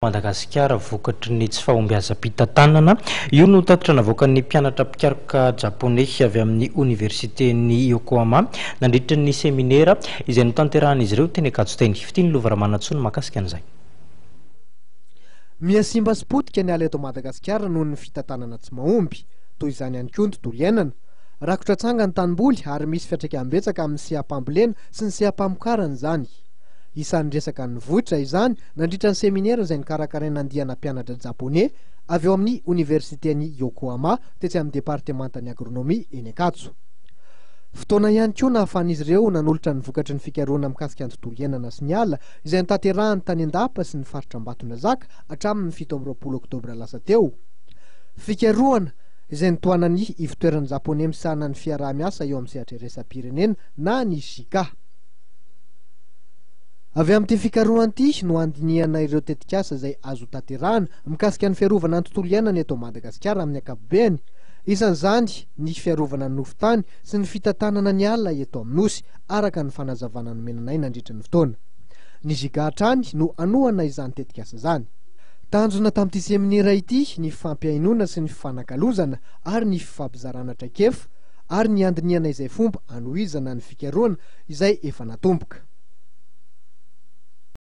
Madagasikara vokatry ny tsy fahombiazam-pitantanana io no tatitra navoakan'ny mpianatra mpikaroka japoney avy amin'ny oniversiten'ny Yokohama nandritra ny seminera izay notanterahana izy ireo teny Ankatso teny. Fitiny Lovaramanantsoa makasika an'izay. Miha-simba sy potika ny ala eto Madagasikara noho ny fitantanana tsy mahomby toy izany ihany koa ny tontolo iainana. Rakotra tsanga ny tanimboly ary misy fiantraikam-betsaka amin'ny seha-pambolena sy ny seha-pamokarana izany. Isan'ny resaka ny vohitra izany nandritra ny seminera izay nikarakaraina andiana mpianatra japoney avy eo amin'ny oniversiten'ny Yokohama tetsy amin'ny departementan'ny agronomia eny Ankatso. Fotoana ihany koa nahafahan'izy ireo nanolotra ny vokatry ny fikaroana mikasika ny tontolo iainana sy ny ala izay notanterahany tany an-dapa sy ny faritra Ambatonazaka hatramin'ny 17 oktobra lasa teo. Fikaroana izay nitoana ny ivotoeran'ny japoney misahana ny fiaraha-miasa eo amin'ny sehatra iraisam-pirenena na ny JICA. Avy amin'ity fikaroan'ity no andinihana ireo tetikasa izay azo tanterahana mikasika ny fiarovana ny tontolo iainana eto Madagasikara amin'ny ankapobeny. Isan'izany ny fiarovana ny nofotany sy ny fitantanana ny alina eto amin'ny nosy araka ny fanazavana nomenanay nandritra ny fotoana. Ny JICA hatrany no anohana izany tetikasa izany. Tanjona tamin'ity seminera ity ny fampiainona sy ny fifanakalozana ary ny fifampizarana traikefa ary ny andinihana izay fomba anohizana ny fikaroana izay efa natomboka.